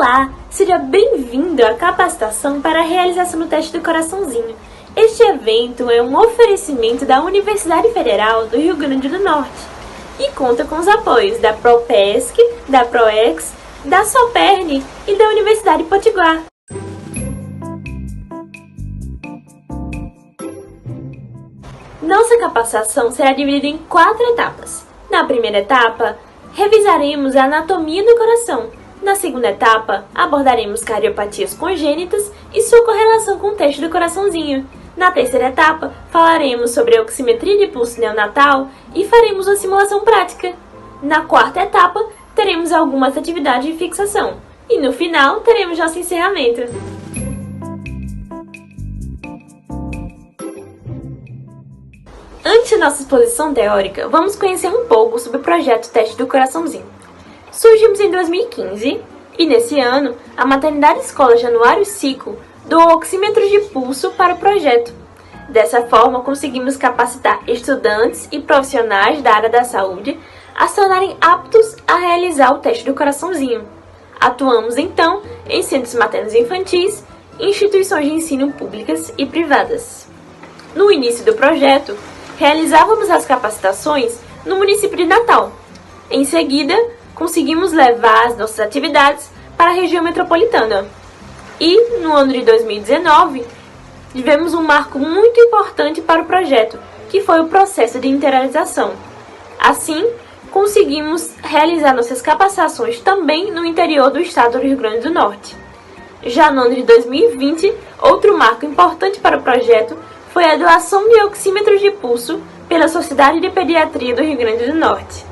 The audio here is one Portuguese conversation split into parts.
Olá, seja bem-vindo à capacitação para a realização do teste do coraçãozinho. Este evento é um oferecimento da Universidade Federal do Rio Grande do Norte e conta com os apoios da Propesc, da Proex, da Soperne e da Universidade Potiguar. Nossa capacitação será dividida em 4 etapas. Na primeira etapa, revisaremos a anatomia do coração. Na segunda etapa, abordaremos cardiopatias congênitas e sua correlação com o teste do coraçãozinho. Na terceira etapa, falaremos sobre a oximetria de pulso neonatal e faremos uma simulação prática. Na quarta etapa, teremos algumas atividades de fixação. E no final, teremos nosso encerramento. Antes da nossa exposição teórica, vamos conhecer um pouco sobre o projeto Teste do Coraçãozinho. Surgimos em 2015 e, nesse ano, a Maternidade Escola Januário Cico doou oxímetros de pulso para o projeto. Dessa forma, conseguimos capacitar estudantes e profissionais da área da saúde a se tornarem aptos a realizar o teste do coraçãozinho. Atuamos, então, em centros maternos e infantis, instituições de ensino públicas e privadas. No início do projeto, realizávamos as capacitações no município de Natal. Em seguida, conseguimos levar as nossas atividades para a região metropolitana. E, no ano de 2019, tivemos um marco muito importante para o projeto, que foi o processo de internalização. Assim, conseguimos realizar nossas capacitações também no interior do estado do Rio Grande do Norte. Já no ano de 2020, outro marco importante para o projeto foi a doação de oxímetros de pulso pela Sociedade de Pediatria do Rio Grande do Norte.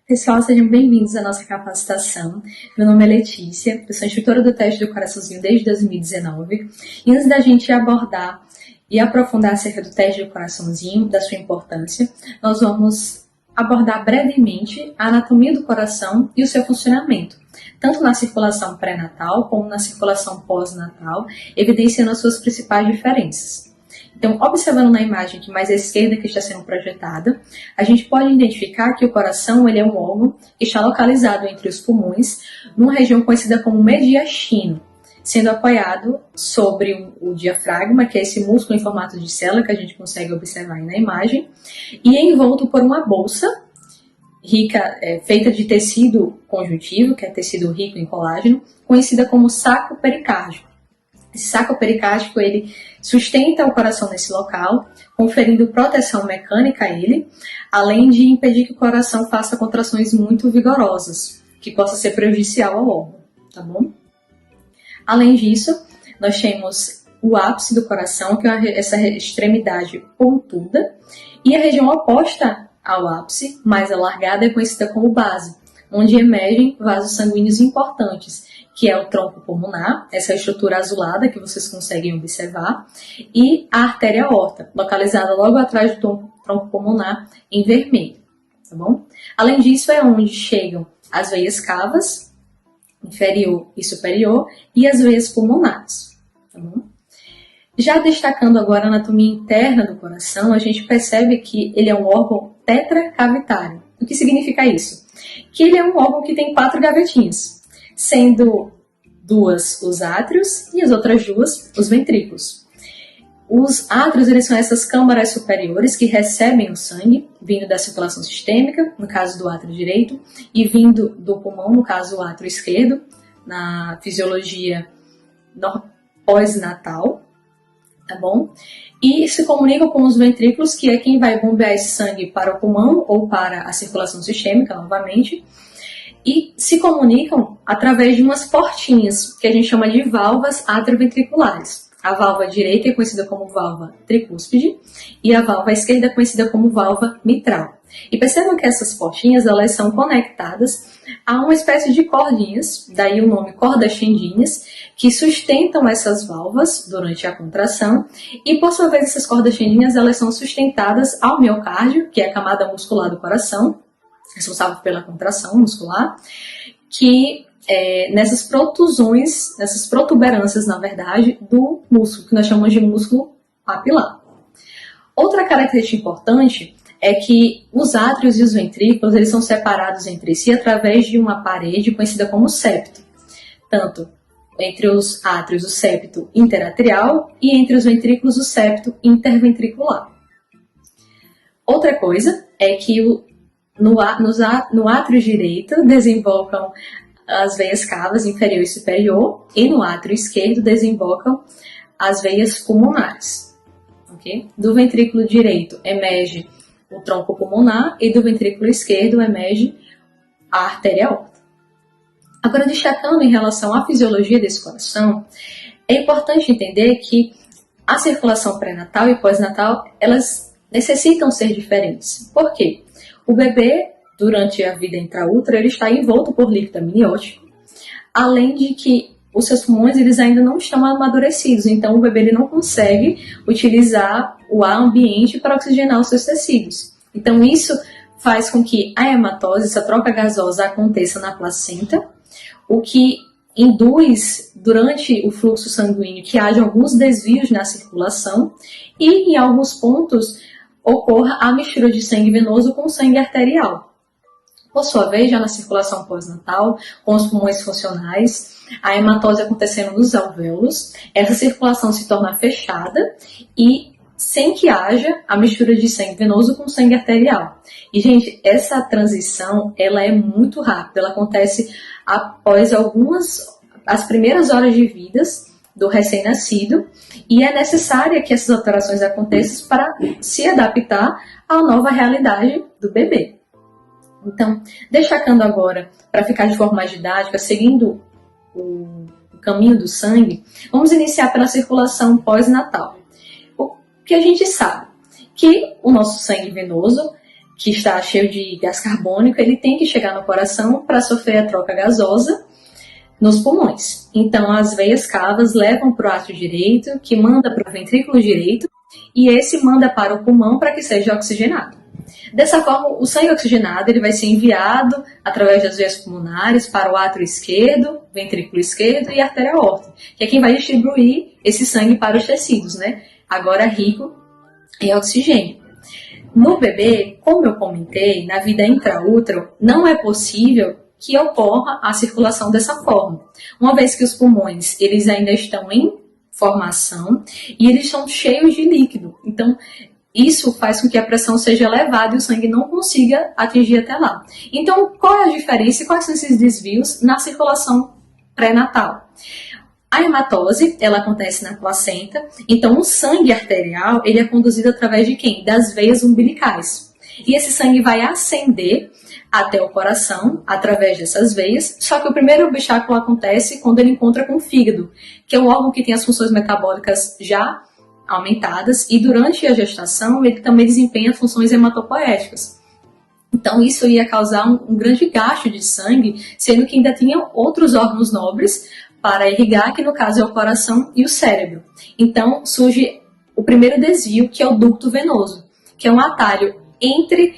Pessoal, sejam bem-vindos à nossa capacitação. Meu nome é Letícia, eu sou instrutora do teste do coraçãozinho desde 2019. E antes da gente abordar e aprofundar acerca do teste do coraçãozinho, da sua importância, nós vamos abordar brevemente a anatomia do coração e o seu funcionamento, tanto na circulação pré-natal como na circulação pós-natal, evidenciando as suas principais diferenças. Então, observando na imagem aqui mais à esquerda que está sendo projetada, a gente pode identificar que o coração ele é um órgão que está localizado entre os pulmões, numa região conhecida como mediastino, sendo apoiado sobre o diafragma, que é esse músculo em formato de célula que a gente consegue observar aí na imagem, e é envolto por uma bolsa rica, feita de tecido conjuntivo, que é tecido rico em colágeno, conhecida como saco pericárdico. Esse saco pericárdico, ele sustenta o coração nesse local, conferindo proteção mecânica a ele, além de impedir que o coração faça contrações muito vigorosas, que possa ser prejudicial ao órgão, tá bom? Além disso, nós temos o ápice do coração, que é essa extremidade pontuda, e a região oposta ao ápice, mais alargada, é conhecida como base, onde emergem vasos sanguíneos importantes, que é o tronco pulmonar, essa estrutura azulada que vocês conseguem observar, e a artéria aorta, localizada logo atrás do tronco pulmonar em vermelho, tá bom? Além disso, é onde chegam as veias cavas, inferior e superior, e as veias pulmonares, tá bom? Já destacando agora a anatomia interna do coração, a gente percebe que ele é um órgão tetracavitário. O que significa isso? Que ele é um órgão que tem 4 gavetinhas, sendo 2 os átrios e as outras 2 os ventrículos. Os átrios, eles são essas câmaras superiores que recebem o sangue, vindo da circulação sistêmica, no caso do átrio direito, e vindo do pulmão, no caso do átrio esquerdo, na fisiologia pós-natal, tá bom? E se comunicam com os ventrículos, que é quem vai bombear esse sangue para o pulmão ou para a circulação sistêmica, novamente, e se comunicam através de umas portinhas, que a gente chama de válvulas atrioventriculares. A válvula direita é conhecida como válvula tricúspide e a válvula esquerda é conhecida como válvula mitral. E percebam que essas portinhas, elas são conectadas a uma espécie de cordinhas, daí o nome cordas tendinhas, que sustentam essas válvulas durante a contração, e por sua vez essas cordas tendinhas, elas são sustentadas ao miocárdio, que é a camada muscular do coração, responsável pela contração muscular, que nessas protusões, nessas protuberâncias, na verdade, do músculo, que nós chamamos de músculo papilar. Outra característica importante é que os átrios e os ventrículos eles são separados entre si através de uma parede conhecida como septo. Tanto entre os átrios o septo interatrial e entre os ventrículos o septo interventricular. Outra coisa é que no átrio direito desembocam as veias cavas inferior e superior e no átrio esquerdo desembocam as veias pulmonares. Okay? Do ventrículo direito emerge o tronco pulmonar e do ventrículo esquerdo emerge a artéria aorta. Agora, destacando em relação à fisiologia desse coração, é importante entender que a circulação pré-natal e pós-natal, elas necessitam ser diferentes. Por quê? O bebê, durante a vida intraútero, ele está envolto por líquido amniótico, além de que os seus pulmões eles ainda não estão amadurecidos, então o bebê ele não consegue utilizar o ar ambiente para oxigenar os seus tecidos. Então isso faz com que a hematose, essa troca gasosa, aconteça na placenta, o que induz, durante o fluxo sanguíneo, que haja alguns desvios na circulação e, em alguns pontos, ocorra a mistura de sangue venoso com sangue arterial. Por sua vez, já na circulação pós-natal, com os pulmões funcionais, a hematose acontecendo nos alvéolos, essa circulação se torna fechada e sem que haja a mistura de sangue venoso com sangue arterial. E, gente, essa transição, ela é muito rápida, ela acontece após as primeiras horas de vida do recém-nascido, e é necessária que essas alterações aconteçam para se adaptar à nova realidade do bebê. Então, destacando agora, para ficar de forma mais didática, seguindo o caminho do sangue, vamos iniciar pela circulação pós-natal. O que a gente sabe? Que o nosso sangue venoso, que está cheio de gás carbônico, ele tem que chegar no coração para sofrer a troca gasosa nos pulmões. Então, as veias cavas levam para o átrio direito, que manda para o ventrículo direito, e esse manda para o pulmão para que seja oxigenado. Dessa forma, o sangue oxigenado ele vai ser enviado através das veias pulmonares para o átrio esquerdo, ventrículo esquerdo e artéria aorta, que é quem vai distribuir esse sangue para os tecidos, né? Agora rico em oxigênio. No bebê, como eu comentei, na vida intraútero, não é possível que ocorra a circulação dessa forma, uma vez que os pulmões eles ainda estão em formação e eles estão cheios de líquido. Então, isso faz com que a pressão seja elevada e o sangue não consiga atingir até lá. Então, qual é a diferença e quais são esses desvios na circulação pré-natal? A hematose, ela acontece na placenta, então o sangue arterial, ele é conduzido através de quem? Das veias umbilicais. E esse sangue vai ascender até o coração, através dessas veias, só que o primeiro obstáculo acontece quando ele encontra com o fígado, que é um órgão que tem as funções metabólicas já aumentadas, e durante a gestação ele também desempenha funções hematopoéticas. Então isso ia causar um grande gasto de sangue, sendo que ainda tinha outros órgãos nobres para irrigar, que no caso é o coração e o cérebro. Então surge o primeiro desvio, que é o ducto venoso, que é um atalho entre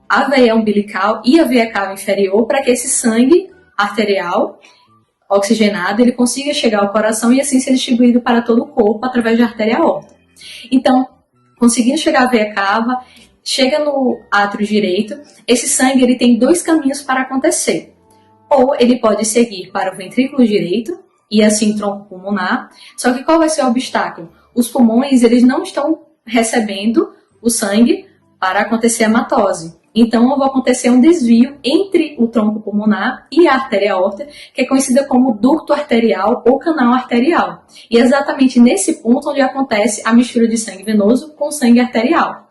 a veia umbilical e a veia cava inferior para que esse sangue arterial oxigenado ele consiga chegar ao coração e assim ser distribuído para todo o corpo através da artéria aorta. Então, conseguindo chegar à veia cava, chega no átrio direito, esse sangue ele tem dois caminhos para acontecer. Ou ele pode seguir para o ventrículo direito e assim tronco pulmonar. Só que qual vai ser o obstáculo? Os pulmões eles não estão recebendo o sangue para acontecer a hematose. Então, vai acontecer um desvio entre o tronco pulmonar e a artéria aorta, que é conhecida como ducto arterial ou canal arterial. E é exatamente nesse ponto onde acontece a mistura de sangue venoso com sangue arterial.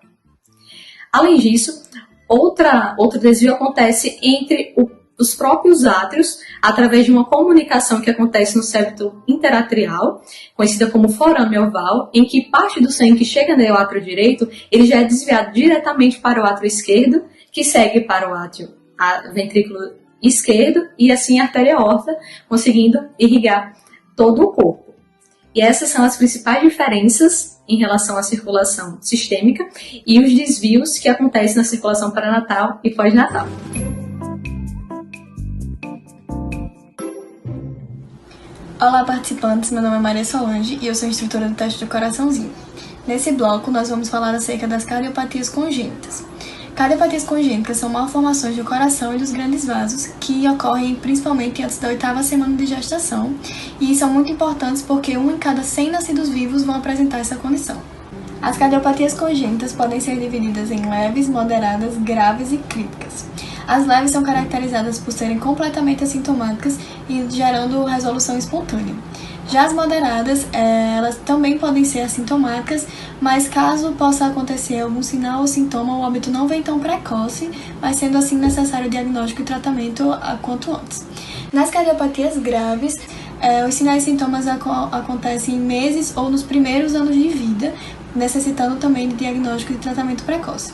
Além disso, outro desvio acontece entre os próprios átrios, através de uma comunicação que acontece no septo interatrial, conhecida como forame oval, em que parte do sangue que chega no átrio direito, ele já é desviado diretamente para o átrio esquerdo, que segue para o ventrículo esquerdo e assim a artéria aorta, conseguindo irrigar todo o corpo. E essas são as principais diferenças em relação à circulação sistêmica e os desvios que acontecem na circulação pré-natal e pós-natal. Olá, participantes! Meu nome é Maria Solange e eu sou instrutora do teste do coraçãozinho. Nesse bloco, nós vamos falar acerca das cardiopatias congênitas. Cardiopatias congênitas são malformações do coração e dos grandes vasos que ocorrem principalmente antes da 8ª semana de gestação e são muito importantes porque 1 em cada 100 nascidos vivos vão apresentar essa condição. As cardiopatias congênitas podem ser divididas em leves, moderadas, graves e críticas. As leves são caracterizadas por serem completamente assintomáticas e gerando resolução espontânea. Já as moderadas, elas também podem ser assintomáticas, mas caso possa acontecer algum sinal ou sintoma, o óbito não vem tão precoce, mas sendo assim necessário diagnóstico e tratamento quanto antes. Nas cardiopatias graves, os sinais e sintomas acontecem em meses ou nos primeiros anos de vida, necessitando também de diagnóstico e tratamento precoce.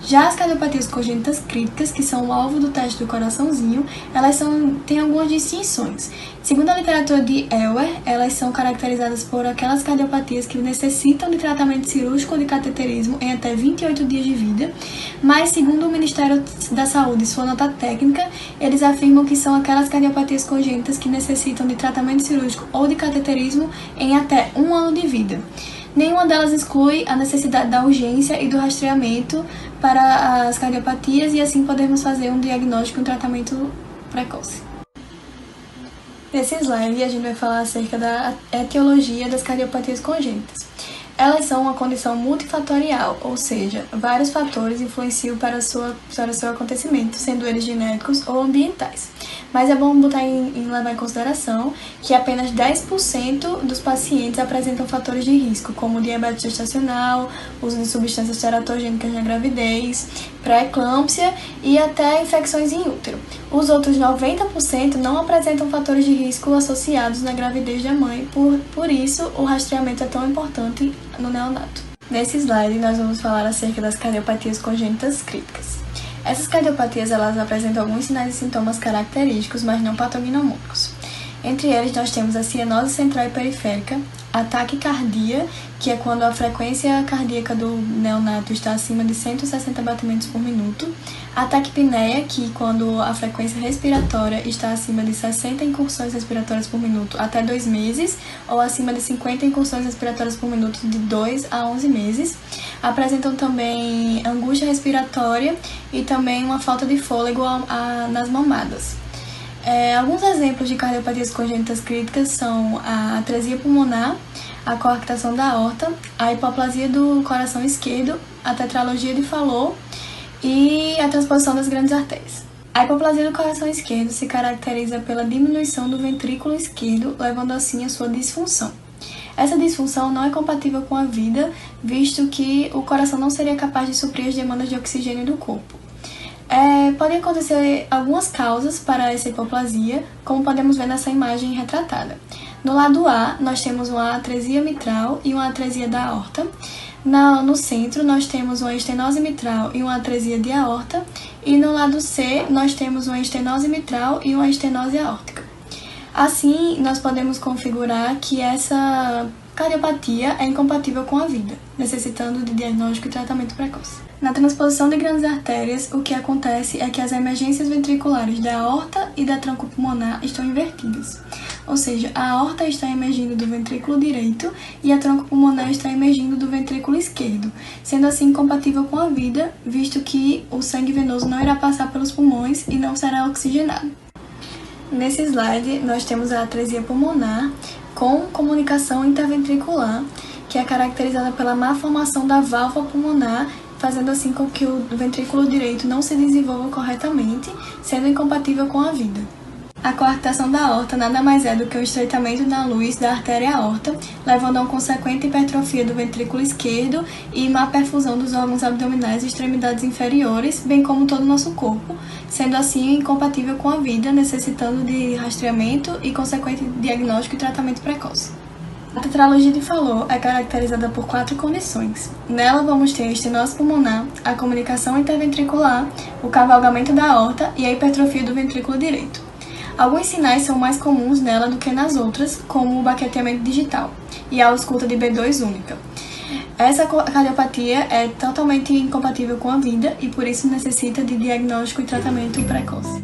Já as cardiopatias congênitas críticas, que são o alvo do teste do coraçãozinho, elas têm algumas distinções. Segundo a literatura de Ewer, elas são caracterizadas por aquelas cardiopatias que necessitam de tratamento cirúrgico ou de cateterismo em até 28 dias de vida, mas segundo o Ministério da Saúde e sua nota técnica, eles afirmam que são aquelas cardiopatias congênitas que necessitam de tratamento cirúrgico ou de cateterismo em até 1 ano de vida. Nenhuma delas exclui a necessidade da urgência e do rastreamento para as cardiopatias e assim podermos fazer um diagnóstico e um tratamento precoce. Nesse slide, a gente vai falar acerca da etiologia das cardiopatias congênitas. Elas são uma condição multifatorial, ou seja, vários fatores influenciam para o seu acontecimento, sendo eles genéticos ou ambientais. Mas é bom levar em consideração que apenas 10% dos pacientes apresentam fatores de risco, como diabetes gestacional, uso de substâncias teratogênicas na gravidez, pré-eclâmpsia e até infecções em útero. Os outros 90% não apresentam fatores de risco associados na gravidez da mãe, por isso o rastreamento é tão importante no neonato. Nesse slide, nós vamos falar acerca das cardiopatias congênitas críticas. Essas cardiopatias elas apresentam alguns sinais e sintomas característicos, mas não patognomônicos. Entre eles, nós temos a cianose central e periférica, a taquicardia, que é quando a frequência cardíaca do neonato está acima de 160 batimentos por minuto, a taquipneia, que quando a frequência respiratória está acima de 60 incursões respiratórias por minuto até 2 meses, ou acima de 50 incursões respiratórias por minuto de 2 a 11 meses. Apresentam também angústia respiratória e também uma falta de fôlego nas mamadas. Alguns exemplos de cardiopatias congênitas críticas são a atresia pulmonar, a coarctação da aorta, a hipoplasia do coração esquerdo, a tetralogia de Fallot e a transposição das grandes artérias. A hipoplasia do coração esquerdo se caracteriza pela diminuição do ventrículo esquerdo, levando assim a sua disfunção. Essa disfunção não é compatível com a vida, visto que o coração não seria capaz de suprir as demandas de oxigênio do corpo. Podem acontecer algumas causas para essa hipoplasia, como podemos ver nessa imagem retratada. No lado A, nós temos uma atresia mitral e uma atresia da aorta. No centro, nós temos uma estenose mitral e uma atresia de aorta. E no lado C, nós temos uma estenose mitral e uma estenose aórtica. Assim, nós podemos configurar que essa cardiopatia é incompatível com a vida, necessitando de diagnóstico e tratamento precoce. Na transposição de grandes artérias, o que acontece é que as emergências ventriculares da aorta e da tronco pulmonar estão invertidas. Ou seja, a aorta está emergindo do ventrículo direito e a tronco pulmonar está emergindo do ventrículo esquerdo, sendo assim incompatível com a vida, visto que o sangue venoso não irá passar pelos pulmões e não será oxigenado. Nesse slide, nós temos a atresia pulmonar com comunicação interventricular, que é caracterizada pela má formação da válvula pulmonar, fazendo assim com que o ventrículo direito não se desenvolva corretamente, sendo incompatível com a vida. A coarctação da aorta nada mais é do que o estreitamento da luz da artéria aorta, levando a uma consequente hipertrofia do ventrículo esquerdo e má perfusão dos órgãos abdominais e extremidades inferiores, bem como todo o nosso corpo, sendo assim incompatível com a vida, necessitando de rastreamento e consequente diagnóstico e tratamento precoce. A tetralogia de Fallot é caracterizada por 4 condições. Nela vamos ter a estenose pulmonar, a comunicação interventricular, o cavalgamento da aorta e a hipertrofia do ventrículo direito. Alguns sinais são mais comuns nela do que nas outras, como o baqueteamento digital e a ausculta de B2 única. Essa cardiopatia é totalmente incompatível com a vida e por isso necessita de diagnóstico e tratamento precoce.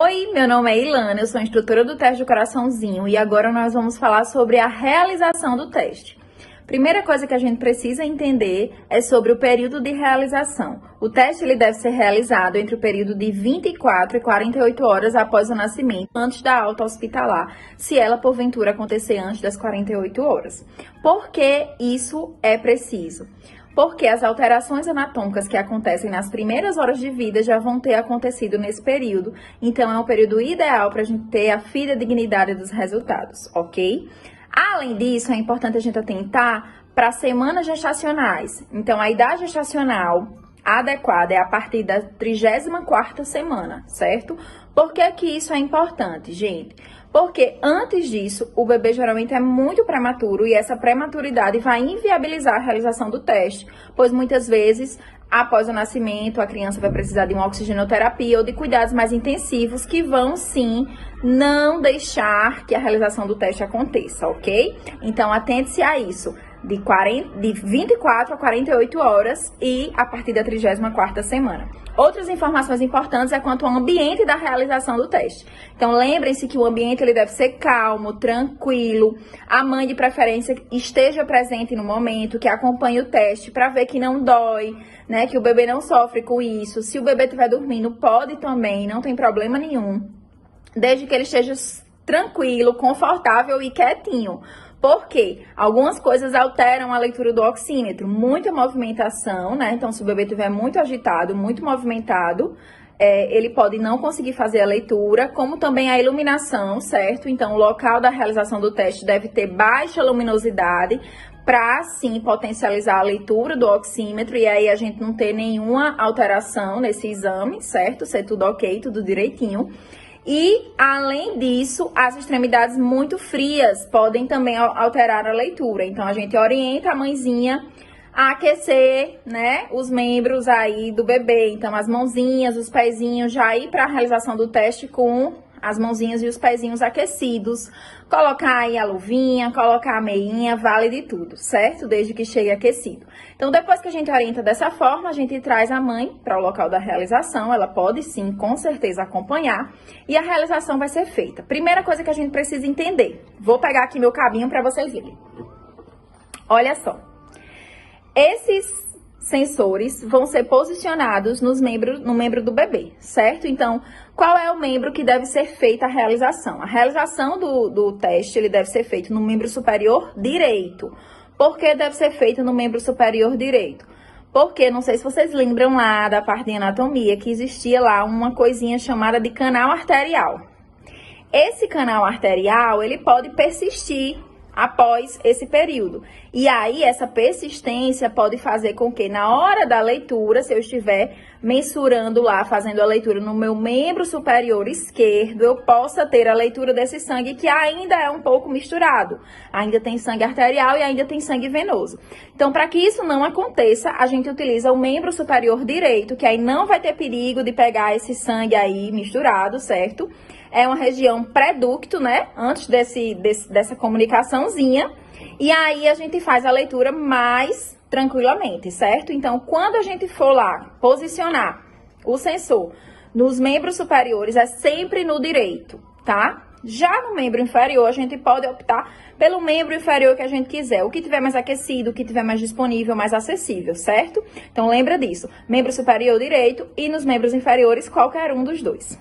Oi, meu nome é Ilana, eu sou instrutora do teste do coraçãozinho e agora nós vamos falar sobre a realização do teste. Primeira coisa que a gente precisa entender é sobre o período de realização. O teste ele deve ser realizado entre o período de 24 e 48 horas após o nascimento, antes da alta hospitalar, se ela porventura acontecer antes das 48 horas. Por que isso é preciso? Porque as alterações anatômicas que acontecem nas primeiras horas de vida já vão ter acontecido nesse período, então é um período ideal para a gente ter a fidedignidade dos resultados, ok? Além disso, é importante a gente atentar para semanas gestacionais. Então, a idade gestacional adequada é a partir da 34ª semana, certo? Por que que isso é importante, gente? Porque antes disso, o bebê geralmente é muito prematuro e essa prematuridade vai inviabilizar a realização do teste, pois muitas vezes, após o nascimento, a criança vai precisar de uma oxigenoterapia ou de cuidados mais intensivos que vão, sim, não deixar que a realização do teste aconteça, ok? Então, atente-se a isso. De 24 a 48 horas e a partir da 34ª semana. Outras informações importantes é quanto ao ambiente da realização do teste. Então, lembrem-se que o ambiente ele deve ser calmo, tranquilo, a mãe de preferência esteja presente no momento, que acompanhe o teste para ver que não dói, né, que o bebê não sofre com isso. Se o bebê estiver dormindo, pode também, não tem problema nenhum, desde que ele esteja tranquilo, confortável e quietinho. Porque algumas coisas alteram a leitura do oxímetro, muita movimentação, né? Então, se o bebê estiver muito agitado, muito movimentado, ele pode não conseguir fazer a leitura, como também a iluminação, certo? Então, o local da realização do teste deve ter baixa luminosidade, para, assim, potencializar a leitura do oxímetro e aí a gente não ter nenhuma alteração nesse exame, certo? Ser tudo ok, tudo direitinho. E, além disso, as extremidades muito frias podem também alterar a leitura. Então, a gente orienta a mãezinha a aquecer, né, os membros aí do bebê. Então, as mãozinhas, os pezinhos, já ir para a realização do teste com as mãozinhas e os pezinhos aquecidos. Colocar aí a luvinha, colocar a meinha, vale de tudo, certo? Desde que chegue aquecido. Então, depois que a gente orienta dessa forma, a gente traz a mãe para o local da realização. Ela pode sim, com certeza, acompanhar. E a realização vai ser feita. Primeira coisa que a gente precisa entender. Vou pegar aqui meu cabinho para vocês verem. Olha só. Esses sensores vão ser posicionados no membro do bebê, certo? Então, qual é o membro que deve ser feita a realização? A realização do teste, ele deve ser feito no membro superior direito. Por que deve ser feito no membro superior direito? Porque, não sei se vocês lembram lá da parte de anatomia, que existia lá uma coisinha chamada de canal arterial. Esse canal arterial, ele pode persistir após esse período. E aí, essa persistência pode fazer com que, na hora da leitura, se eu estiver mensurando lá, fazendo a leitura no meu membro superior esquerdo, eu possa ter a leitura desse sangue que ainda é um pouco misturado. Ainda tem sangue arterial e ainda tem sangue venoso. Então, para que isso não aconteça, a gente utiliza o membro superior direito, que aí não vai ter perigo de pegar esse sangue aí misturado, certo? É uma região pré-ducto, né? Antes dessa comunicaçãozinha. E aí a gente faz a leitura mais tranquilamente, certo? Então, quando a gente for lá posicionar o sensor nos membros superiores, é sempre no direito, tá? Já no membro inferior, a gente pode optar pelo membro inferior que a gente quiser. O que tiver mais aquecido, o que tiver mais disponível, mais acessível, certo? Então, lembra disso. Membro superior direito e nos membros inferiores, qualquer um dos dois.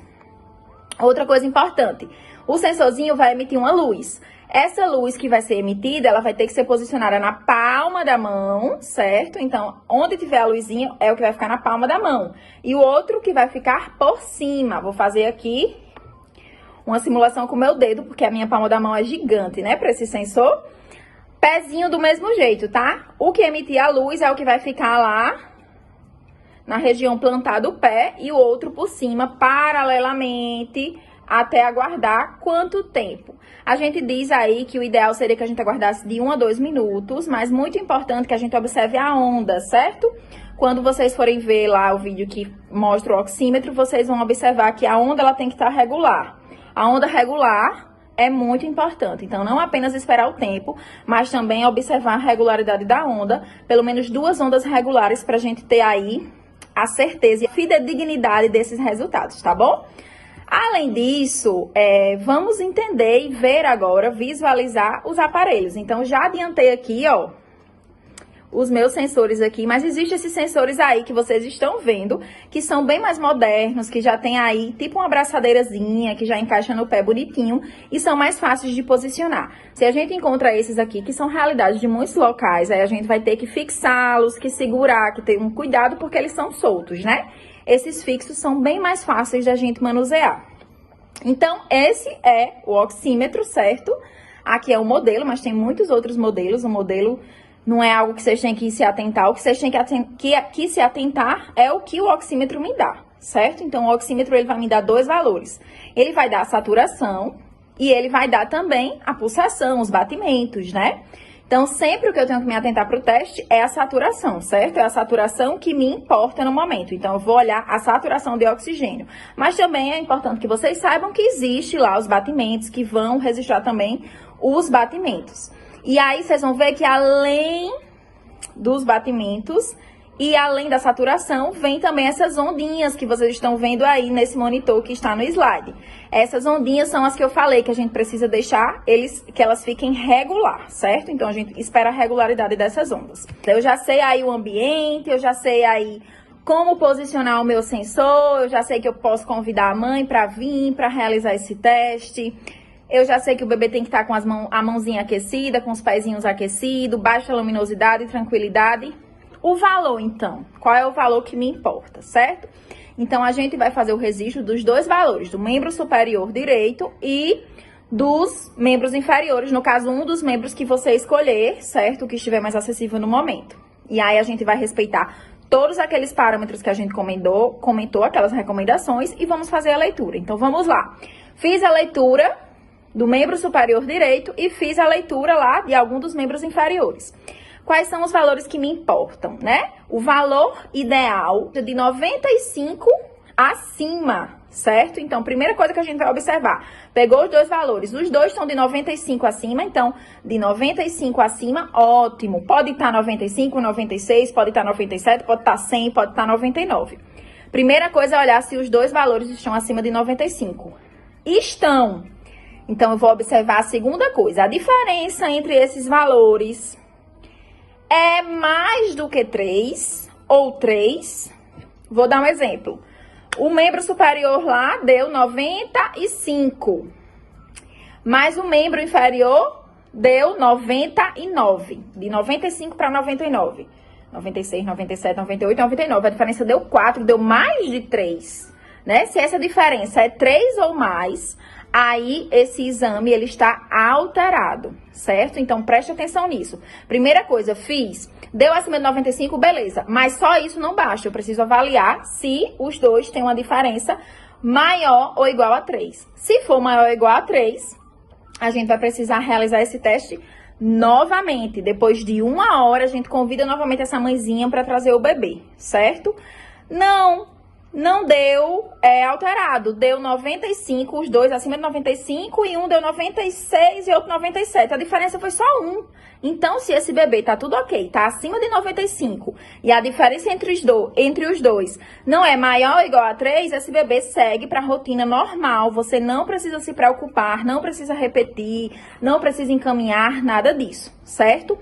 Outra coisa importante, o sensorzinho vai emitir uma luz. Essa luz que vai ser emitida, ela vai ter que ser posicionada na palma da mão, certo? Então, onde tiver a luzinha é o que vai ficar na palma da mão. E o outro que vai ficar por cima. Vou fazer aqui uma simulação com o meu dedo, porque a minha palma da mão é gigante, né, para esse sensor. Pezinho do mesmo jeito, tá? O que emitir a luz é o que vai ficar lá na região plantar do pé e o outro por cima, paralelamente, até aguardar quanto tempo? A gente diz aí que o ideal seria que a gente aguardasse de 1 a 2 minutos, mas muito importante que a gente observe a onda, certo? Quando vocês forem ver lá o vídeo que mostra o oxímetro, vocês vão observar que a onda ela tem que estar regular. A onda regular é muito importante, então não apenas esperar o tempo, mas também observar a regularidade da onda, pelo menos 2 ondas regulares para a gente ter aí a certeza e a fidedignidade desses resultados, tá bom? Além disso, vamos entender e ver agora, visualizar os aparelhos. Então, já adiantei aqui, ó, os meus sensores aqui, mas existem esses sensores aí que vocês estão vendo, que são bem mais modernos, que já tem aí tipo uma abraçadeirazinha, que já encaixa no pé bonitinho e são mais fáceis de posicionar. Se a gente encontra esses aqui, que são realidades de muitos locais, aí a gente vai ter que fixá-los, que segurar, que ter um cuidado, porque eles são soltos, né? Esses fixos são bem mais fáceis da gente manusear. Então, esse é o oxímetro, certo? Aqui é o modelo, mas tem muitos outros modelos. O modelo não é algo que vocês têm que se atentar. O que vocês têm que se atentar é o que o oxímetro me dá, certo? Então, o oxímetro ele vai me dar dois valores. Ele vai dar a saturação e ele vai dar também a pulsação, os batimentos, né? Então, sempre o que eu tenho que me atentar para o teste é a saturação, certo? É a saturação que me importa no momento. Então, eu vou olhar a saturação de oxigênio. Mas também é importante que vocês saibam que existe lá os batimentos, que vão registrar também os batimentos. E aí, vocês vão ver que além dos batimentos e além da saturação, vem também essas ondinhas que vocês estão vendo aí nesse monitor que está no slide. Essas ondinhas são as que eu falei que a gente precisa deixar que elas fiquem regular, certo? Então, a gente espera a regularidade dessas ondas. Eu já sei aí o ambiente, eu já sei aí como posicionar o meu sensor, eu já sei que eu posso convidar a mãe para vir, para realizar esse teste. Eu já sei que o bebê tem que estar com a mãozinha aquecida, com os pezinhos aquecidos, baixa luminosidade e tranquilidade. O valor, então, qual é o valor que me importa, certo? Então, a gente vai fazer o registro dos dois valores, do membro superior direito e dos membros inferiores, no caso, um dos membros que você escolher, certo? Que estiver mais acessível no momento. E aí, a gente vai respeitar todos aqueles parâmetros que a gente comentou, aquelas recomendações, e vamos fazer a leitura. Então, vamos lá. Fiz a leitura do membro superior direito e fiz a leitura lá de algum dos membros inferiores. Quais são os valores que me importam, né? O valor ideal de 95 acima, certo? Então, primeira coisa que a gente vai observar, pegou os dois valores, os dois estão de 95 acima, então, de 95 acima, ótimo. Pode estar 95, 96, pode estar 97, pode estar 100, pode estar 99. Primeira coisa é olhar se os dois valores estão acima de 95. Estão. Então, eu vou observar a segunda coisa, a diferença entre esses valores é mais do que 3 ou 3. Vou dar um exemplo. O membro superior lá deu 95. Mas o membro inferior deu 99. De 95 para 99. 96, 97, 98, 99. A diferença deu 4, deu mais de 3. Né? Se essa diferença é 3 ou mais, aí esse exame ele está alterado, certo? Então, preste atenção nisso. Primeira coisa, deu acima de 95, beleza. Mas só isso não basta. Eu preciso avaliar se os dois têm uma diferença maior ou igual a 3. Se for maior ou igual a 3, a gente vai precisar realizar esse teste novamente. Depois de 1 hora, a gente convida novamente essa mãezinha para trazer o bebê, certo? Não deu alterado, deu 95, os dois acima de 95 e um deu 96 e outro 97. A diferença foi só 1. Então, se esse bebê tá tudo ok, tá acima de 95 e a diferença entre os dois não é maior ou igual a 3, esse bebê segue para a rotina normal. Você não precisa se preocupar, não precisa repetir, não precisa encaminhar, nada disso, certo?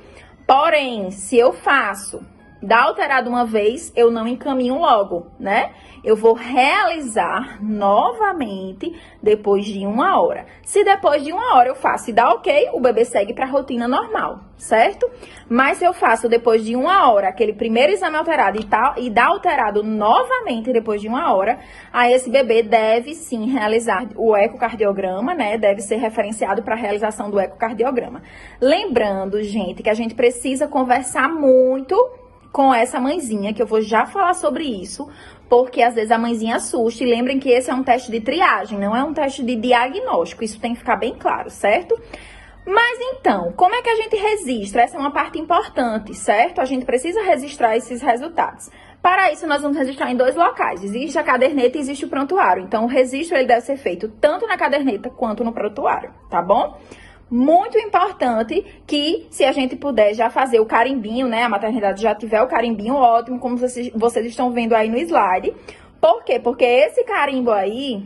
Porém, se eu faço dá alterado uma vez, eu não encaminho logo, né? Eu vou realizar novamente depois de 1 hora. Se depois de 1 hora eu faço e dá ok, o bebê segue para a rotina normal, certo? Mas se eu faço depois de 1 hora aquele primeiro exame alterado e dá alterado novamente depois de 1 hora, aí esse bebê deve sim realizar o ecocardiograma, né? Deve ser referenciado para a realização do ecocardiograma. Lembrando, gente, que a gente precisa conversar muito com essa mãezinha, que eu vou já falar sobre isso, porque às vezes a mãezinha assusta. E lembrem que esse é um teste de triagem, não é um teste de diagnóstico, isso tem que ficar bem claro, certo? Mas então, como é que a gente registra? Essa é uma parte importante, certo? A gente precisa registrar esses resultados. Para isso, nós vamos registrar em 2 locais. Existe a caderneta e existe o prontuário. Então, o registro ele deve ser feito tanto na caderneta quanto no prontuário, tá bom? Muito importante que, se a gente puder já fazer o carimbinho, né? A maternidade já tiver o carimbinho, ótimo, como vocês estão vendo aí no slide. Por quê? Porque esse carimbo aí,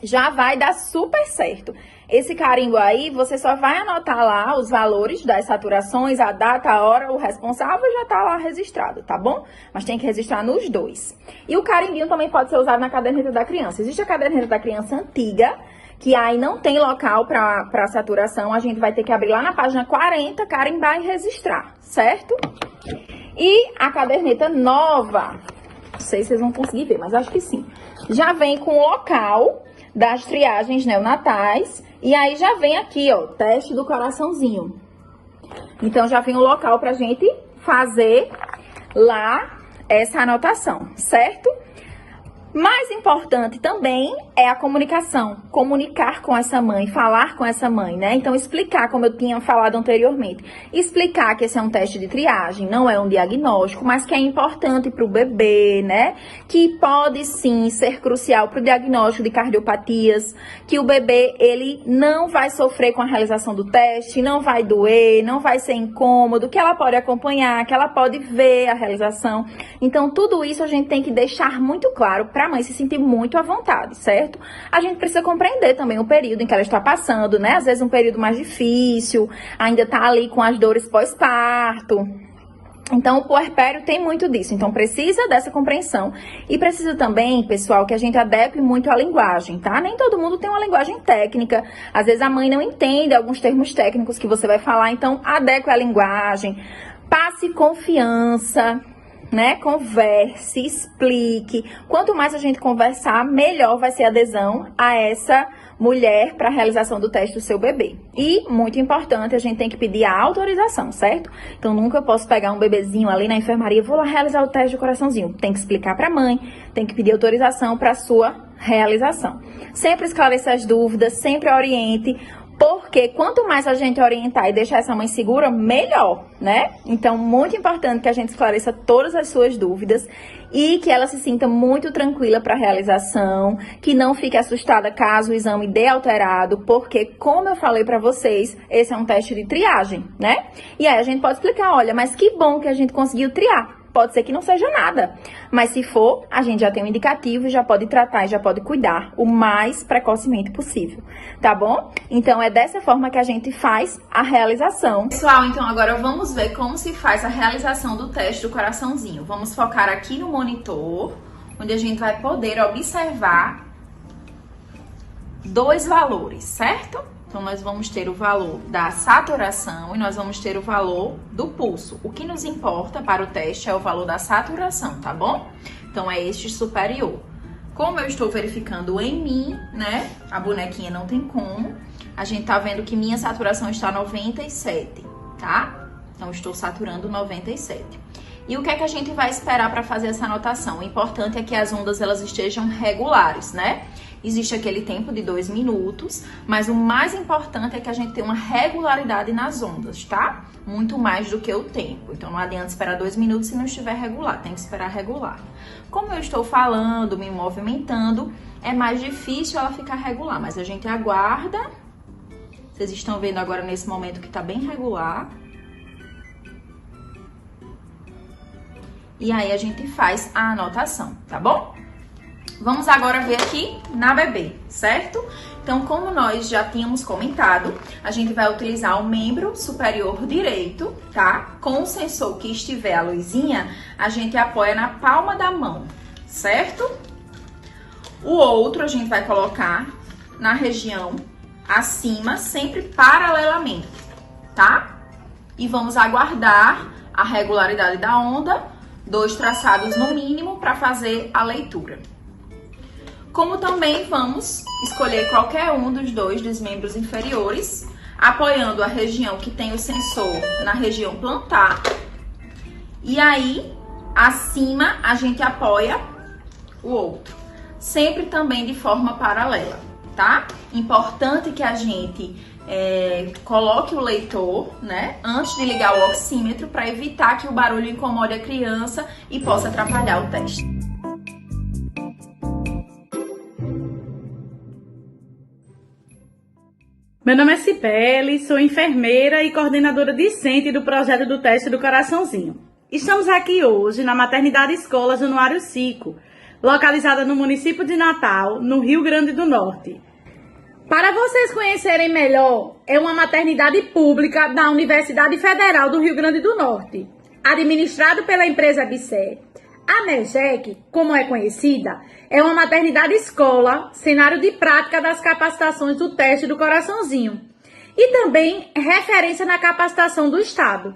já vai dar super certo. Esse carimbo aí, você só vai anotar lá os valores das saturações, a data, a hora, o responsável já tá lá registrado, tá bom? Mas tem que registrar nos dois. E o carimbinho também pode ser usado na caderneta da criança. Existe a caderneta da criança antiga, que aí não tem local para saturação. A gente vai ter que abrir lá na página 40, carimbar e registrar, certo? E a caderneta nova, não sei se vocês vão conseguir ver, mas acho que sim. Já vem com o local das triagens neonatais. E aí já vem aqui, ó, teste do coraçãozinho. Então já vem o local pra gente fazer lá essa anotação, certo? Mais importante também é a comunicação, comunicar com essa mãe, falar com essa mãe, né? Então, explicar, como eu tinha falado anteriormente, explicar que esse é um teste de triagem, não é um diagnóstico, mas que é importante para o bebê, né? Que pode sim ser crucial para o diagnóstico de cardiopatias, que o bebê, ele não vai sofrer com a realização do teste, não vai doer, não vai ser incômodo, que ela pode acompanhar, que ela pode ver a realização. Então, tudo isso a gente tem que deixar muito claro para a mãe se sentir muito à vontade, certo? A gente precisa compreender também o período em que ela está passando, né? Às vezes um período mais difícil, ainda tá ali com as dores pós-parto. Então, o puerpério tem muito disso. Então, precisa dessa compreensão. E precisa também, pessoal, que a gente adeque muito a linguagem, tá? Nem todo mundo tem uma linguagem técnica. Às vezes a mãe não entende alguns termos técnicos que você vai falar. Então, adeque a linguagem. Passe confiança, né? Converse, explique. Quanto mais a gente conversar, melhor vai ser a adesão a essa mulher para a realização do teste do seu bebê. E, muito importante, a gente tem que pedir a autorização, certo? Então, nunca posso pegar um bebezinho ali na enfermaria, vou lá realizar o teste do coraçãozinho. Tem que explicar para a mãe, tem que pedir autorização para a sua realização. Sempre esclareça as dúvidas, sempre oriente, porque quanto mais a gente orientar e deixar essa mãe segura, melhor, né? Então, muito importante que a gente esclareça todas as suas dúvidas e que ela se sinta muito tranquila para a realização, que não fique assustada caso o exame dê alterado, porque, como eu falei para vocês, esse é um teste de triagem, né? E aí a gente pode explicar, olha, mas que bom que a gente conseguiu triar. Pode ser que não seja nada, mas se for, a gente já tem um indicativo e já pode tratar e já pode cuidar o mais precocemente possível, tá bom? Então, é dessa forma que a gente faz a realização. Pessoal, então agora vamos ver como se faz a realização do teste do coraçãozinho. Vamos focar aqui no monitor, onde a gente vai poder observar dois valores, certo? Então, nós vamos ter o valor da saturação e nós vamos ter o valor do pulso. O que nos importa para o teste é o valor da saturação, tá bom? Então, é este superior. Como eu estou verificando em mim, né? A bonequinha não tem como. A gente tá vendo que minha saturação está 97, tá? Então, estou saturando 97. E o que é que a gente vai esperar para fazer essa anotação? O importante é que as ondas elas estejam regulares, né? Existe aquele tempo de 2 minutos, mas o mais importante é que a gente tenha uma regularidade nas ondas, tá? Muito mais do que o tempo. Então, não adianta esperar 2 minutos se não estiver regular, tem que esperar regular. Como eu estou falando, me movimentando, é mais difícil ela ficar regular, mas a gente aguarda. Vocês estão vendo agora nesse momento que tá bem regular. E aí a gente faz a anotação, tá bom? Vamos agora ver aqui na bebê, certo? Então, como nós já tínhamos comentado, a gente vai utilizar o membro superior direito, tá? Com o sensor que estiver a luzinha, a gente apoia na palma da mão, certo? O outro a gente vai colocar na região acima, sempre paralelamente, tá? E vamos aguardar a regularidade da onda, 2 traçados no mínimo para fazer a leitura. Como também vamos escolher qualquer um dos membros inferiores, apoiando a região que tem o sensor na região plantar. E aí, acima, a gente apoia o outro. Sempre também de forma paralela, tá? Importante que a gente coloque o leitor, né, antes de ligar o oxímetro, para evitar que o barulho incomode a criança e possa atrapalhar o teste. Meu nome é Cibele, sou enfermeira e coordenadora discente do projeto do teste do coraçãozinho. Estamos aqui hoje na Maternidade Escola Januário Cico localizada no município de Natal, no Rio Grande do Norte. Para vocês conhecerem melhor, é uma maternidade pública da Universidade Federal do Rio Grande do Norte, administrado pela empresa Bicé. A MEGEC, como é conhecida, é uma maternidade escola, cenário de prática das capacitações do teste do coraçãozinho e também referência na capacitação do Estado.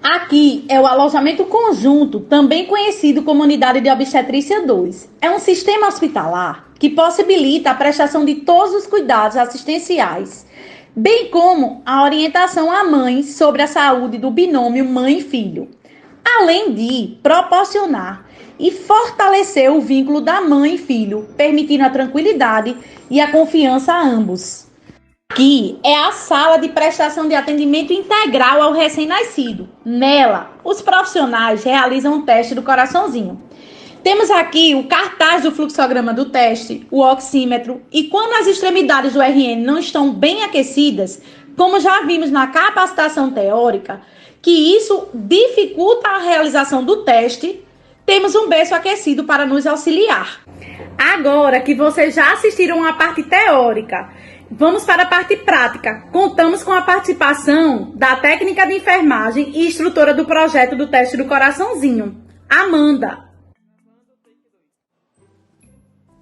Aqui é o alojamento conjunto, também conhecido como Unidade de Obstetrícia 2. É um sistema hospitalar que possibilita a prestação de todos os cuidados assistenciais, bem como a orientação à mãe sobre a saúde do binômio mãe e filho, além de proporcionar e fortalecer o vínculo da mãe e filho, permitindo a tranquilidade e a confiança a ambos. Aqui é a sala de prestação de atendimento integral ao recém-nascido. Nela, os profissionais realizam o teste do coraçãozinho. Temos aqui o cartaz do fluxograma do teste, o oxímetro, e quando as extremidades do RN não estão bem aquecidas, como já vimos na capacitação teórica, que isso dificulta a realização do teste, temos um berço aquecido para nos auxiliar. Agora que vocês já assistiram à parte teórica, vamos para a parte prática. Contamos com a participação da técnica de enfermagem e instrutora do projeto do teste do coraçãozinho, Amanda.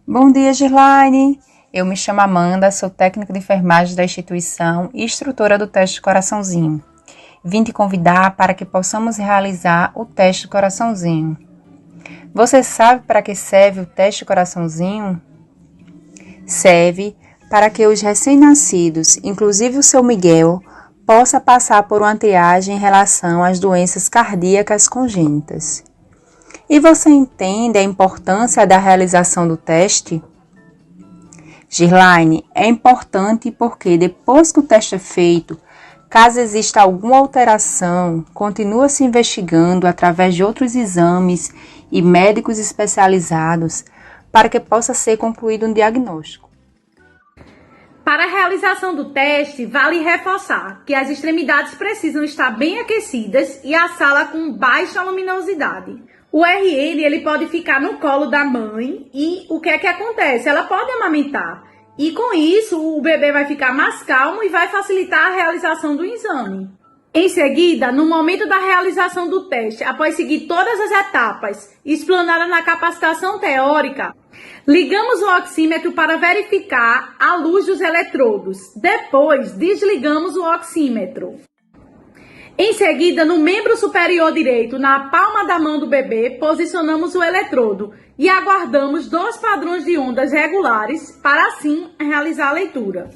Bom dia, Girlaine. Eu me chamo Amanda, sou técnica de enfermagem da instituição e instrutora do teste do coraçãozinho. Vim te convidar para que possamos realizar o teste do coraçãozinho. Você sabe para que serve o teste do coraçãozinho? Serve para que os recém-nascidos, inclusive o seu Miguel, possa passar por uma triagem em relação às doenças cardíacas congênitas. E você entende a importância da realização do teste? Girlaine, é importante porque depois que o teste é feito, caso exista alguma alteração, continua se investigando através de outros exames e médicos especializados para que possa ser concluído um diagnóstico. Para a realização do teste, vale reforçar que as extremidades precisam estar bem aquecidas e a sala com baixa luminosidade. O RN ele pode ficar no colo da mãe e o que é que acontece? Ela pode amamentar e com isso o bebê vai ficar mais calmo e vai facilitar a realização do exame. Em seguida, no momento da realização do teste, após seguir todas as etapas explanadas na capacitação teórica, ligamos o oxímetro para verificar a luz dos eletrodos. Depois, desligamos o oxímetro. Em seguida, no membro superior direito, na palma da mão do bebê, posicionamos o eletrodo e aguardamos 2 padrões de ondas regulares para assim realizar a leitura.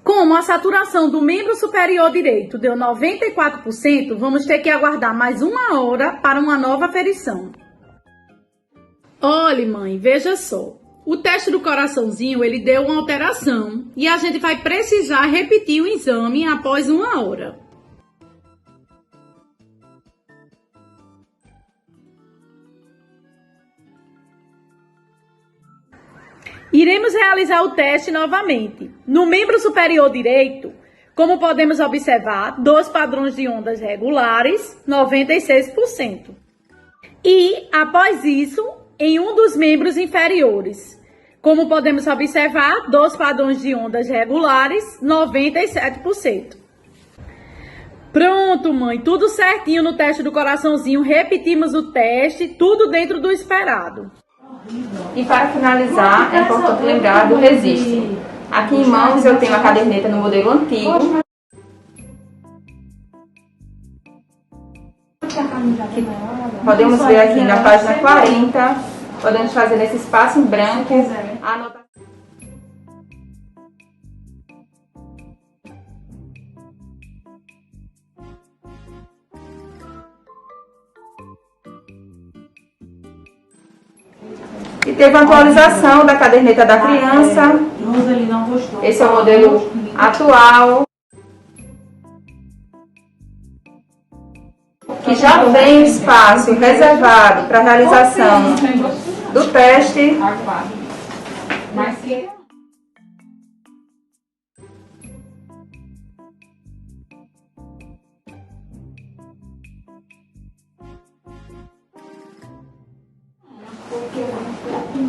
Como a saturação do membro superior direito deu 94%, vamos ter que aguardar mais 1 hora para uma nova aferição. Olhe, mãe, veja só. O teste do coraçãozinho, ele deu uma alteração e a gente vai precisar repetir o exame após 1 hora. Iremos realizar o teste novamente. No membro superior direito, como podemos observar, 2 padrões de ondas regulares, 96%. E, após isso, em um dos membros inferiores, como podemos observar, 2 padrões de ondas regulares, 97%. Pronto, mãe, tudo certinho no teste do coraçãozinho. Repetimos o teste, tudo dentro do esperado. E para finalizar, é importante lembrar do registro. Aqui em mãos eu tenho a caderneta no modelo antigo. Podemos ver aqui na página 40, podemos fazer nesse espaço em branco a anotação. E teve uma atualização da caderneta da criança. Esse é o modelo atual, que já vem espaço reservado para a realização do teste.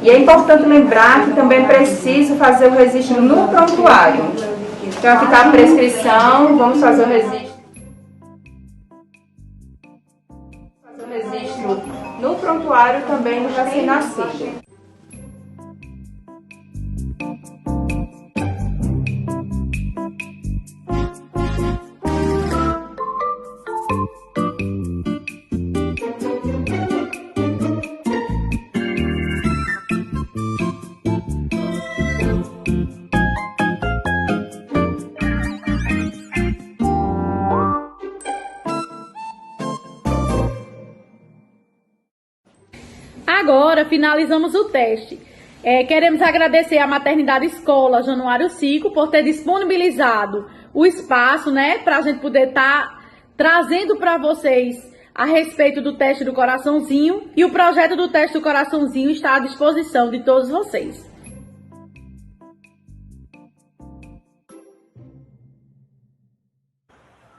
E é importante lembrar que também é preciso fazer o registro no prontuário. Então aqui está a prescrição, vamos fazer o registro. No prontuário também do recém-nascido. Agora finalizamos o teste. Queremos agradecer à Maternidade Escola Januário Cico por ter disponibilizado o espaço, né, para a gente poder estar trazendo para vocês a respeito do teste do coraçãozinho. E o projeto do teste do coraçãozinho está à disposição de todos vocês.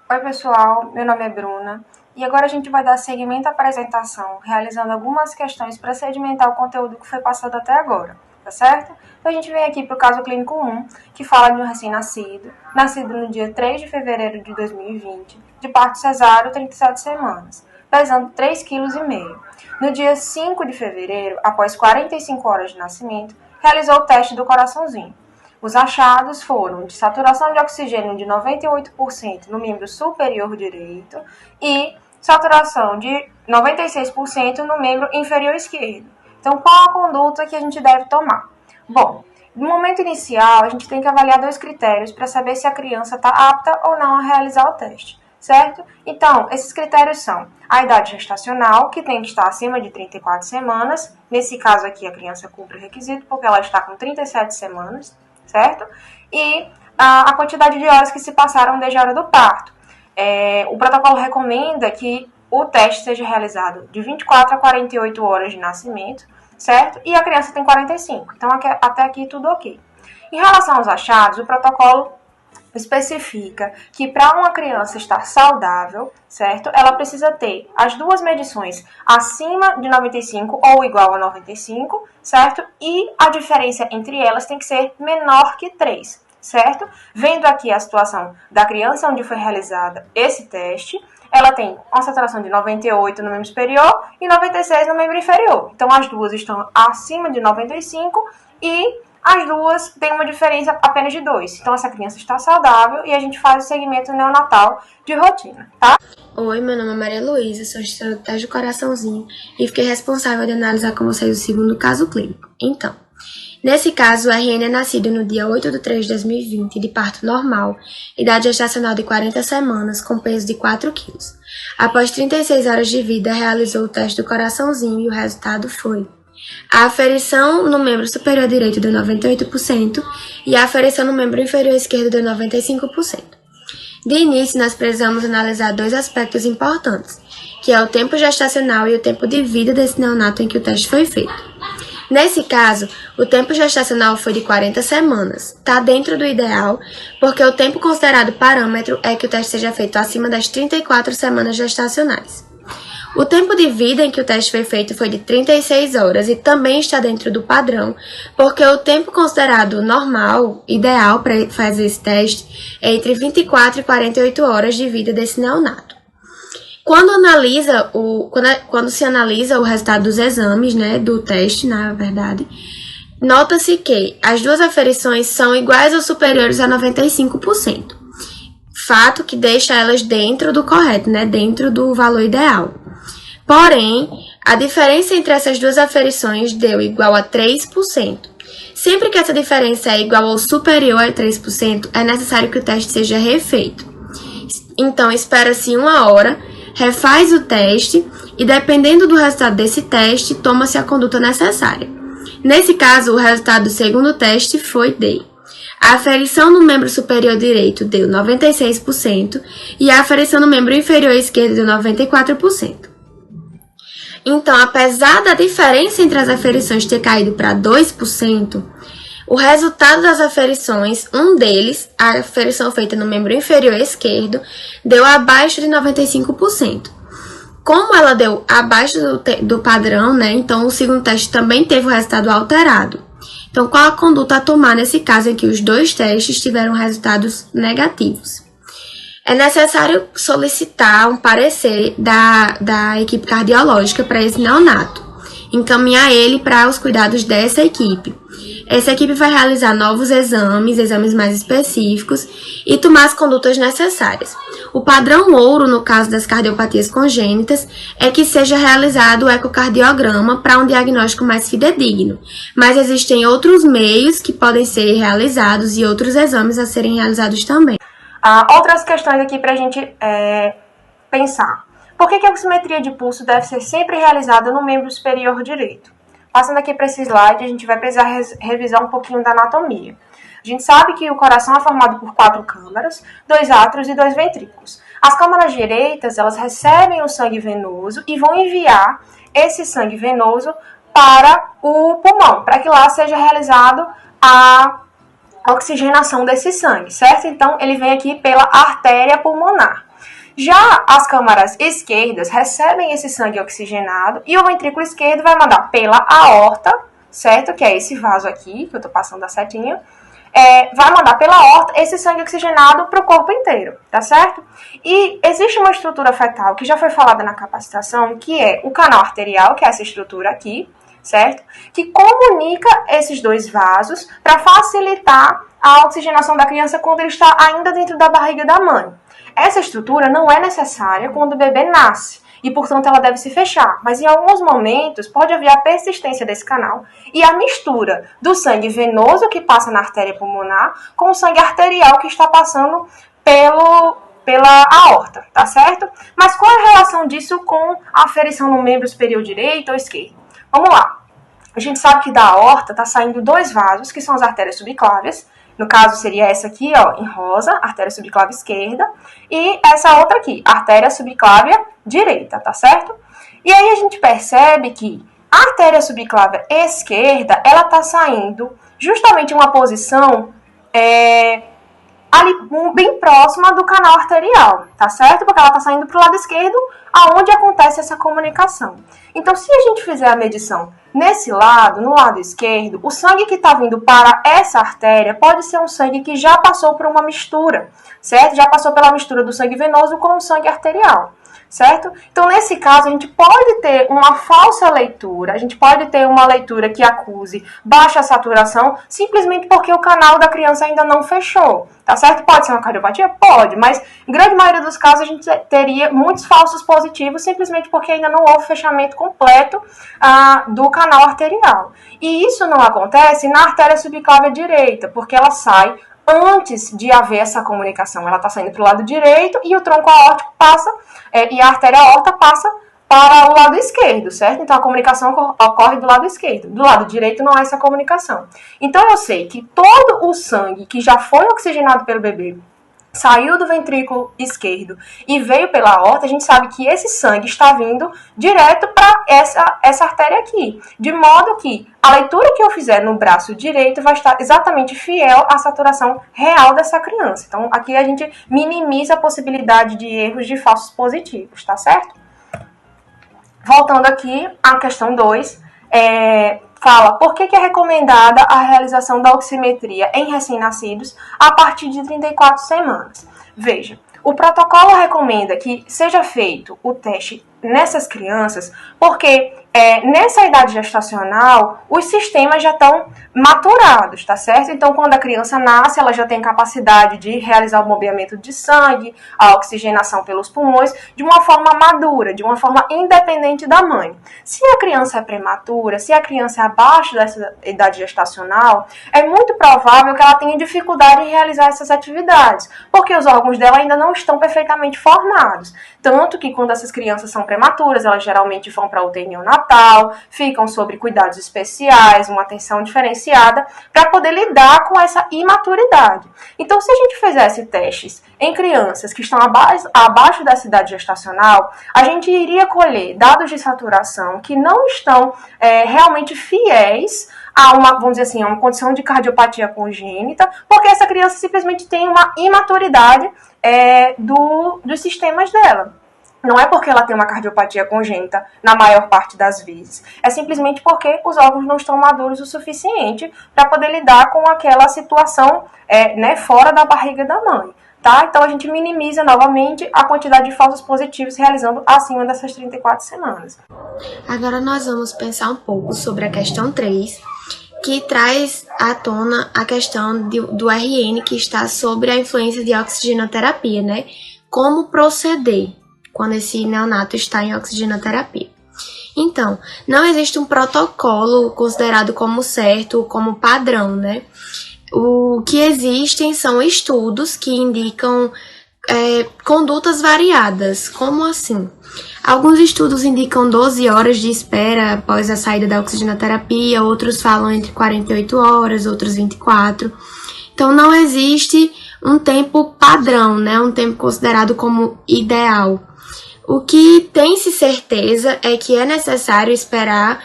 Oi pessoal, meu nome é Bruna e agora a gente vai dar seguimento à apresentação, realizando algumas questões para sedimentar o conteúdo que foi passado até agora, tá certo? Então a gente vem aqui para o caso clínico 1, que fala de um recém-nascido, nascido no dia 3 de fevereiro de 2020, de parto cesáreo, 37 semanas, pesando 3,5 kg. No dia 5 de fevereiro, após 45 horas de nascimento, realizou o teste do coraçãozinho. Os achados foram de saturação de oxigênio de 98% no membro superior direito e saturação de 96% no membro inferior esquerdo. Então, qual a conduta que a gente deve tomar? Bom, no momento inicial, a gente tem que avaliar 2 critérios para saber se a criança está apta ou não a realizar o teste, certo? Então, esses critérios são a idade gestacional, que tem que estar acima de 34 semanas. Nesse caso aqui, a criança cumpre o requisito porque ela está com 37 semanas. Certo? E a quantidade de horas que se passaram desde a hora do parto. O protocolo recomenda que o teste seja realizado de 24 a 48 horas de nascimento, certo? E a criança tem 45, então até aqui tudo ok. Em relação aos achados, o protocolo especifica que para uma criança estar saudável, certo? Ela precisa ter as 2 medições acima de 95 ou igual a 95, certo? E a diferença entre elas tem que ser menor que 3, certo? Vendo aqui a situação da criança onde foi realizada esse teste, ela tem uma saturação de 98 no membro superior e 96 no membro inferior. Então as duas estão acima de 95 e as duas têm uma diferença apenas de 2. Então, essa criança está saudável e a gente faz o segmento neonatal de rotina, tá? Oi, meu nome é Maria Luísa, sou gestora do teste do coraçãozinho e fiquei responsável de analisar com vocês o segundo caso clínico. Então, nesse caso, o RN é nascido no dia 8 de 3 de 2020, de parto normal, idade gestacional de 40 semanas, com peso de 4 kg. Após 36 horas de vida, realizou o teste do coraçãozinho e o resultado foi: a aferição no membro superior direito deu 98% e a aferição no membro inferior esquerdo deu 95%. De início, nós precisamos analisar 2 aspectos importantes, que é o tempo gestacional e o tempo de vida desse neonato em que o teste foi feito. Nesse caso, o tempo gestacional foi de 40 semanas. Está dentro do ideal, porque o tempo considerado parâmetro é que o teste seja feito acima das 34 semanas gestacionais. O tempo de vida em que o teste foi feito foi de 36 horas e também está dentro do padrão, porque o tempo considerado normal, ideal para fazer esse teste, é entre 24 e 48 horas de vida desse neonato. Quando se analisa o resultado dos exames, né, do teste, na verdade, nota-se que as 2 aferições são iguais ou superiores a 95%. Fato que deixa elas dentro do correto, né, dentro do valor ideal. Porém, a diferença entre essas 2 aferições deu igual a 3%. Sempre que essa diferença é igual ou superior a 3%, é necessário que o teste seja refeito. Então, espera-se 1 hora, refaz o teste e, dependendo do resultado desse teste, toma-se a conduta necessária. Nesse caso, o resultado do segundo teste foi de: a aferição no membro superior direito deu 96% e a aferição no membro inferior esquerdo deu 94%. Então, apesar da diferença entre as aferições ter caído para 2%, o resultado das aferições, um deles, a aferição feita no membro inferior esquerdo, deu abaixo de 95%. como ela deu abaixo do padrão, né? Então o segundo teste também teve o resultado alterado. Então, qual a conduta a tomar nesse caso em que os dois testes tiveram resultados negativos? É necessário solicitar um parecer da equipe cardiológica para esse neonato, encaminhar ele para os cuidados dessa equipe. Essa equipe vai realizar novos exames mais específicos e tomar as condutas necessárias. O padrão ouro, no caso das cardiopatias congênitas, é que seja realizado o ecocardiograma para um diagnóstico mais fidedigno, mas existem outros meios que podem ser realizados e outros exames a serem realizados também. Outras questões aqui para a gente pensar. Por que a oximetria de pulso deve ser sempre realizada no membro superior direito? Passando aqui para esse slide, a gente vai precisar revisar um pouquinho da anatomia. A gente sabe que o coração é formado por 4 câmaras, 2 átrios e 2 ventrículos. As câmaras direitas, elas recebem o sangue venoso e vão enviar esse sangue venoso para o pulmão, para que lá seja realizado a oxigenação desse sangue, certo? Então, ele vem aqui pela artéria pulmonar. Já as câmaras esquerdas recebem esse sangue oxigenado e o ventrículo esquerdo vai mandar pela aorta, certo? Que é esse vaso aqui, que eu tô passando a setinha. Vai mandar pela aorta esse sangue oxigenado para o corpo inteiro, tá certo? E existe uma estrutura fetal que já foi falada na capacitação, que é o canal arterial, que é essa estrutura aqui, certo? Que comunica esses dois vasos para facilitar a oxigenação da criança quando ele está ainda dentro da barriga da mãe. Essa estrutura não é necessária quando o bebê nasce e, portanto, ela deve se fechar. Mas em alguns momentos pode haver a persistência desse canal e a mistura do sangue venoso que passa na artéria pulmonar com o sangue arterial que está passando pela aorta, tá certo? Mas qual é a relação disso com a aferição no membro superior direito ou esquerdo? Vamos lá. A gente sabe que da aorta está saindo 2 vasos, que são as artérias subclávias. No caso, seria essa aqui, ó, em rosa, artéria subclávia esquerda, e essa outra aqui, artéria subclávia direita, tá certo? E aí a gente percebe que a artéria subclávia esquerda, ela tá saindo justamente em uma posição ali bem próxima do canal arterial, tá certo? Porque ela tá saindo pro lado esquerdo, aonde acontece essa comunicação. Então, se a gente fizer a medição nesse lado, no lado esquerdo, o sangue que está vindo para essa artéria pode ser um sangue que já passou por uma mistura, certo? Já passou pela mistura do sangue venoso com o sangue arterial, certo? Então, nesse caso, a gente pode ter uma falsa leitura, a gente pode ter uma leitura que acuse baixa saturação, simplesmente porque o canal da criança ainda não fechou, tá certo? Pode ser uma cardiopatia? Pode, mas em grande maioria dos casos a gente teria muitos falsos positivos, simplesmente porque ainda não houve fechamento completo do canal arterial. E isso não acontece na artéria subclávia direita, porque ela sai antes de haver essa comunicação. Ela está saindo para o lado direito e o tronco aórtico passa, e a artéria aorta passa para o lado esquerdo, certo? Então, a comunicação ocorre do lado esquerdo. Do lado direito não há essa comunicação. Então, eu sei que todo o sangue que já foi oxigenado pelo bebê saiu do ventrículo esquerdo e veio pela aorta, a gente sabe que esse sangue está vindo direto para essa artéria aqui. De modo que a leitura que eu fizer no braço direito vai estar exatamente fiel à saturação real dessa criança. Então, aqui a gente minimiza a possibilidade de erros de falsos positivos, tá certo? Voltando aqui à questão 2, fala por que é recomendada a realização da oximetria em recém-nascidos a partir de 34 semanas. Veja, o protocolo recomenda que seja feito o teste nessas crianças porque nessa idade gestacional os sistemas já estão maturados, tá certo? Então, quando a criança nasce, ela já tem capacidade de realizar o bombeamento de sangue, a oxigenação pelos pulmões, de uma forma madura, de uma forma independente da mãe. Se a criança é prematura, se a criança é abaixo dessa idade gestacional, é muito provável que ela tenha dificuldade em realizar essas atividades, porque os órgãos dela ainda não estão perfeitamente formados. Tanto que quando essas crianças são prematuras, elas geralmente vão para a UTI neonatal, ficam sob cuidados especiais, uma atenção diferenciada, para poder lidar com essa imaturidade. Então, se a gente fizesse testes em crianças que estão abaixo dessa idade gestacional, a gente iria colher dados de saturação que não estão realmente fiéis a uma, vamos dizer assim, a uma condição de cardiopatia congênita, porque essa criança simplesmente tem uma imaturidade dos sistemas dela. Não é porque ela tem uma cardiopatia congênita na maior parte das vezes. É simplesmente porque os órgãos não estão maduros o suficiente para poder lidar com aquela situação fora da barriga da mãe. Tá? Então a gente minimiza novamente a quantidade de falsos positivos realizando acima dessas 34 semanas. Agora nós vamos pensar um pouco sobre a questão 3, que traz à tona a questão do RN, que está sobre a influência de oxigenoterapia, né? Como proceder quando esse neonato está em oxigenoterapia. Então, não existe um protocolo considerado como certo, como padrão, né? O que existem são estudos que indicam condutas variadas. Como assim? Alguns estudos indicam 12 horas de espera após a saída da oxigenoterapia, outros falam entre 48 horas, outros 24. Então, não existe um tempo padrão, né? Um tempo considerado como ideal. O que tem-se certeza é que é necessário esperar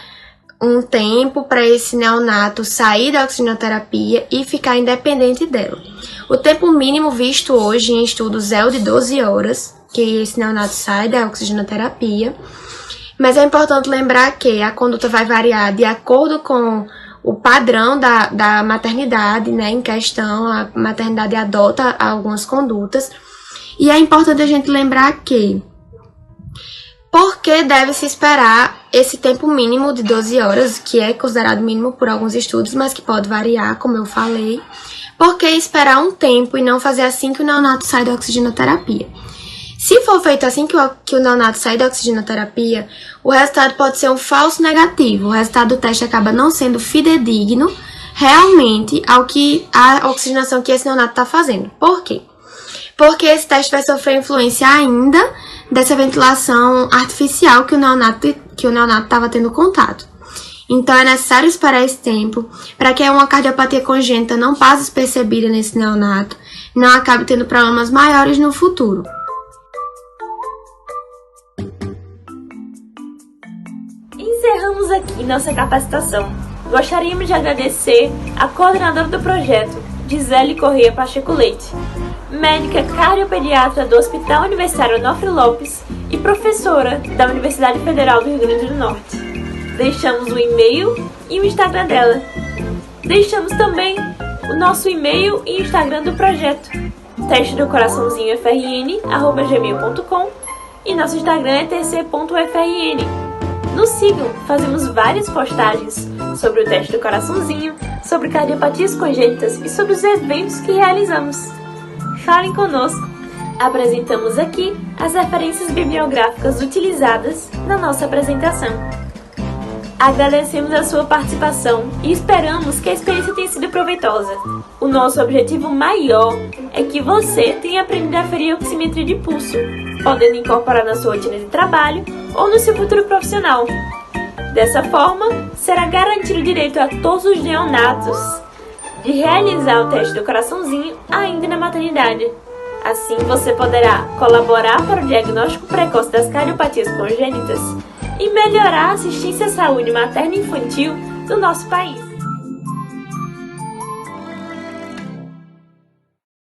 um tempo para esse neonato sair da oxigenoterapia e ficar independente dela. O tempo mínimo visto hoje em estudos é o de 12 horas, que esse neonato sai da oxigenoterapia, mas é importante lembrar que a conduta vai variar de acordo com o padrão da maternidade, né, em questão. A maternidade adota algumas condutas, e é importante a gente lembrar que por que deve-se esperar esse tempo mínimo de 12 horas, que é considerado mínimo por alguns estudos, mas que pode variar, como eu falei. Por que esperar um tempo e não fazer assim que o neonato sai da oxigenoterapia? Se for feito assim que o neonato sai da oxigenoterapia, o resultado pode ser um falso negativo. O resultado do teste acaba não sendo fidedigno realmente ao que a oxigenação que esse neonato está fazendo. Por quê? Porque esse teste vai sofrer influência ainda dessa ventilação artificial que o neonato estava tendo contato. Então, é necessário esperar esse tempo para que uma cardiopatia congênita não passe despercebida nesse neonato, não acabe tendo problemas maiores no futuro. Encerramos aqui nossa capacitação. Gostaríamos de agradecer a coordenadora do projeto, Gisele Corrêa Pacheco Leite, médica cardiopediatra do Hospital Universitário Onofre Lopes e professora da Universidade Federal do Rio Grande do Norte. Deixamos o e-mail e o Instagram dela. Deixamos também o nosso e-mail e Instagram do projeto, testedocoraçãozinhofrn@gmail.com, e nosso Instagram é tc.frn. Nos sigam, fazemos várias postagens sobre o teste do coraçãozinho, sobre cardiopatias congênitas e sobre os eventos que realizamos. Falem conosco! Apresentamos aqui as referências bibliográficas utilizadas na nossa apresentação. Agradecemos a sua participação e esperamos que a experiência tenha sido proveitosa. O nosso objetivo maior é que você tenha aprendido a aferir a oximetria de pulso, podendo incorporar na sua rotina de trabalho ou no seu futuro profissional. Dessa forma, será garantido o direito a todos os neonatos de realizar o teste do coraçãozinho ainda na maternidade. Assim, você poderá colaborar para o diagnóstico precoce das cardiopatias congênitas e melhorar a assistência à saúde materna e infantil do nosso país.